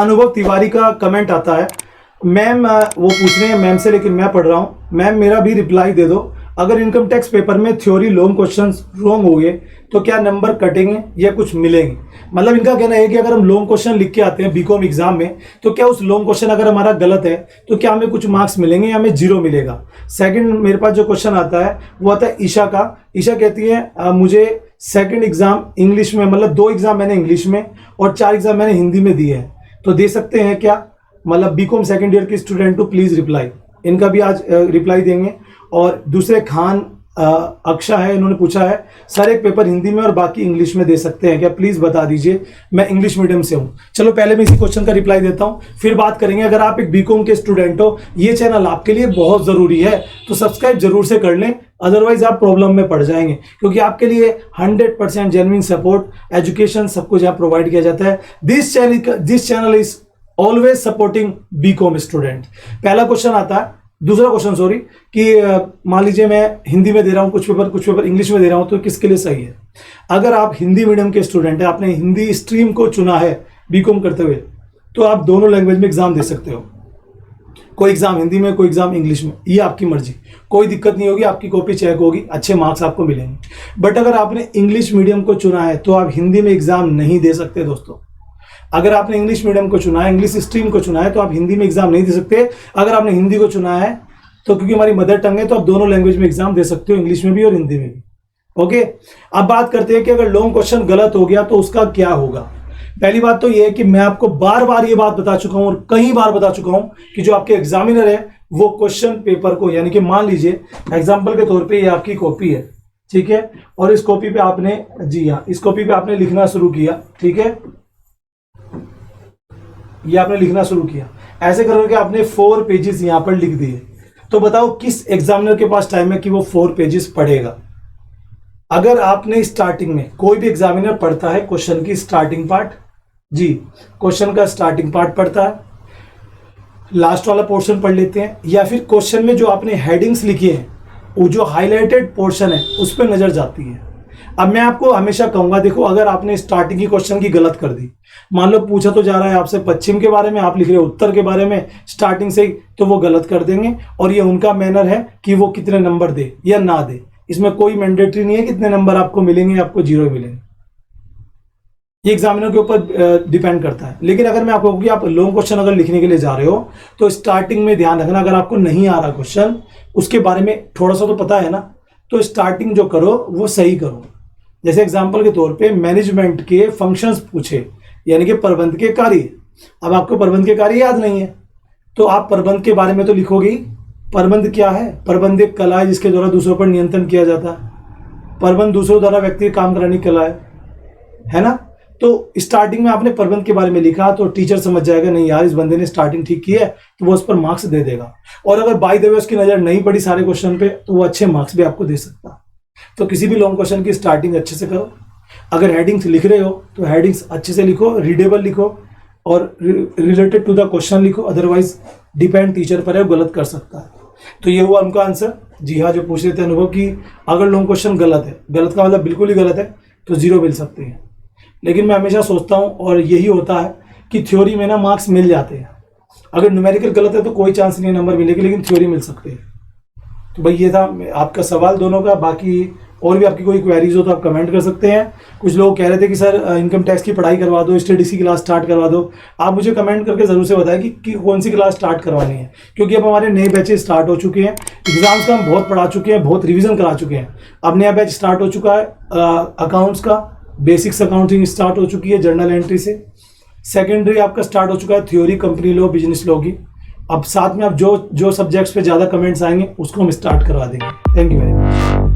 अनुभव तिवारी का कमेंट आता है, मैम वो पूछ रहे हैं मैम से, लेकिन मैं पढ़ रहा हूँ, मैम मेरा भी रिप्लाई दे दो। अगर इनकम टैक्स पेपर में थ्योरी लॉन्ग क्वेश्चंस रॉन्ग हो गए तो क्या नंबर कटेंगे या कुछ मिलेंगे? मतलब इनका कहना है कि अगर हम लॉन्ग क्वेश्चन लिख के आते हैं बीकॉम एग्जाम में, तो क्या उस लॉन्ग क्वेश्चन अगर हमारा गलत है तो क्या हमें कुछ मार्क्स मिलेंगे या हमें 0 मिलेगा? सेकंड मेरे पास जो क्वेश्चन आता है वो आता है ईशा का। ईशा कहती है मुझे सेकंड एग्जाम इंग्लिश में, मतलब 2 एग्जाम मैंने इंग्लिश में और 4 एग्जाम मैंने हिंदी में दिए हैं, तो दे सकते हैं क्या? मतलब बीकॉम सेकंड ईयर के स्टूडेंट टू प्लीज रिप्लाई। इनका भी आज रिप्लाई देंगे। और दूसरे खान अक्षा है, इन्होंने पूछा है सर एक पेपर हिंदी में और बाकी इंग्लिश में दे सकते हैं क्या? प्लीज बता दीजिए, मैं इंग्लिश मीडियम से हूँ। चलो पहले मैं इसी क्वेश्चन का रिप्लाई देता हूँ, फिर बात करेंगे। अगर आप एक बीकॉम के स्टूडेंट हो, ये चैनल आपके लिए बहुत जरूरी है, तो सब्सक्राइब जरूर से कर लें, अदरवाइज आप प्रॉब्लम में पड़ जाएंगे, क्योंकि आपके लिए 100% जेन्युइन सपोर्ट, एजुकेशन सब कुछ यहाँ प्रोवाइड किया जाता है। This channel is always supporting BCom student. पहला क्वेश्चन आता है, दूसरा क्वेश्चन सॉरी, कि मान लीजिए मैं हिंदी में दे रहा हूँ कुछ पेपर इंग्लिश में दे रहा हूँ, तो किसके लिए सही है? अगर आप हिंदी मीडियम के स्टूडेंट हैं, आपने हिंदी स्ट्रीम को चुना है बीकॉम करते हुए, तो आप दोनों लैंग्वेज में एग्जाम दे सकते हो। कोई एग्जाम हिंदी में, कोई एग्जाम इंग्लिश में, ये आपकी मर्जी, कोई दिक्कत नहीं होगी, आपकी कॉपी चेक होगी, अच्छे मार्क्स आपको मिलेंगे। बट अगर आपने इंग्लिश मीडियम को चुना है तो आप हिंदी में एग्जाम नहीं दे सकते दोस्तों। अगर आपने इंग्लिश मीडियम को चुना है, इंग्लिश स्ट्रीम को चुना है, तो आप हिंदी में एग्जाम नहीं दे सकते। अगर आपने हिंदी को चुना है तो क्योंकि हमारी मदर टंग है, तो आप दोनों लैंग्वेज में एग्जाम दे सकते हो, इंग्लिश में भी और हिंदी में भी। ओके, अब बात करते हैं कि अगर लॉन्ग क्वेश्चन गलत हो गया तो उसका क्या होगा। पहली बात तो यह है कि मैं आपको बार बार ये बात बता चुका हूं और कई बार बता चुका हूं कि जो आपके एग्जामिनर है वो क्वेश्चन पेपर को, यानी कि मान लीजिए एग्जाम्पल के तौर पर ये आपकी कॉपी है, ठीक है, और इस कॉपी पे आपने, जी हाँ, इस कॉपी पे आपने लिखना शुरू किया, ठीक है, ये आपने लिखना शुरू किया, ऐसे करके आपने 4 पेजेस यहां पर लिख दिए। तो बताओ किस एग्जामिनर के पास टाइम है कि वो 4 पेजेस पढ़ेगा? अगर आपने स्टार्टिंग में, कोई भी एग्जामिनर पढ़ता है क्वेश्चन की स्टार्टिंग पार्ट, जी, क्वेश्चन का स्टार्टिंग पार्ट पढ़ता है, लास्ट वाला पोर्शन पढ़ लेते हैं, या फिर क्वेश्चन में जो आपने हेडिंग्स लिखी है, वो जो हाईलाइटेड पोर्शन है उस पर नजर जाती है। अब मैं आपको हमेशा कहूंगा, देखो अगर आपने स्टार्टिंग की क्वेश्चन की गलत कर दी, मान लो पूछा तो जा रहा है आपसे पश्चिम के बारे में, आप लिख रहे हो उत्तर के बारे में स्टार्टिंग से ही, तो वो गलत कर देंगे। और ये उनका मैनर है कि वो कितने नंबर दे या ना दे, इसमें कोई मैंडेटरी नहीं है कितने नंबर आपको मिलेंगे, आपको 0 मिलेंगे, ये एग्जामिनर के ऊपर डिपेंड करता है। लेकिन अगर मैं आपको, आप लॉन्ग क्वेश्चन अगर लिखने के लिए जा रहे हो तो स्टार्टिंग में ध्यान रखना, अगर आपको नहीं आ रहा क्वेश्चन, उसके बारे में थोड़ा सा तो पता है ना, तो स्टार्टिंग जो करो वो सही करो। जैसे एग्जाम्पल के तौर पे मैनेजमेंट के फंक्शंस पूछे, यानी कि प्रबंध के कार्य। अब आपको प्रबंध के कार्य याद नहीं है, तो आप प्रबंध के बारे में तो लिखोगे ही। प्रबंध क्या है? प्रबंध एक कला है जिसके द्वारा दूसरों पर नियंत्रण किया जाता है। प्रबंध दूसरों द्वारा व्यक्ति के काम कराने की कला है ना। तो स्टार्टिंग में आपने प्रबंध के बारे में लिखा तो टीचर समझ जाएगा नहीं यार इस बंदे ने स्टार्टिंग ठीक की है, तो वो उस पर मार्क्स दे देगा। और अगर बाय द वे उसकी नजर नहीं पड़ी सारे क्वेश्चन पे, तो वो अच्छे मार्क्स भी आपको दे सकता है। तो किसी भी लॉन्ग क्वेश्चन की स्टार्टिंग अच्छे से करो। अगर हेडिंग्स लिख रहे हो तो हेडिंग्स अच्छे से लिखो, रीडेबल लिखो और रिलेटेड टू द क्वेश्चन लिखो, अदरवाइज डिपेंड टीचर पर है, वो गलत कर सकता है। तो ये हुआ उनका आंसर। जी हाँ, जो पूछ रहे थे अनुभव की अगर लॉन्ग क्वेश्चन गलत है, गलत का मतलब बिल्कुल ही गलत है, तो 0 मिल सकते हैं। लेकिन मैं हमेशा सोचता हूँ और यही होता है कि थ्योरी में ना मार्क्स मिल जाते हैं। अगर न्यूमेरिकल गलत है तो कोई चांस नहीं नंबर मिलेगी, लेकिन थ्योरी मिल सकते हैं। तो भाई ये था आपका सवाल दोनों का। बाकी और भी आपकी कोई क्वेरीज हो तो आप कमेंट कर सकते हैं। कुछ लोग कह रहे थे कि सर इनकम टैक्स की पढ़ाई करवा दो, स्टडी की क्लास स्टार्ट करवा दो। आप मुझे कमेंट करके ज़रूर से बताएं कि कौन सी क्लास स्टार्ट करवानी है, क्योंकि अब हमारे नए बैचेस स्टार्ट हो चुके हैं। एग्जाम्स का हम बहुत पढ़ा चुके हैं, बहुत रिविजन करा चुके हैं। अब नया बैच स्टार्ट हो चुका है अकाउंट्स का, बेसिक्स अकाउंटिंग स्टार्ट हो चुकी है जर्नल एंट्री से। सेकेंडरी आपका स्टार्ट हो चुका है theory company law, business law की। अब साथ में आप जो सब्जेक्ट्स पे ज़्यादा कमेंट्स आएंगे उसको हम स्टार्ट करवा देंगे। Thank you very much.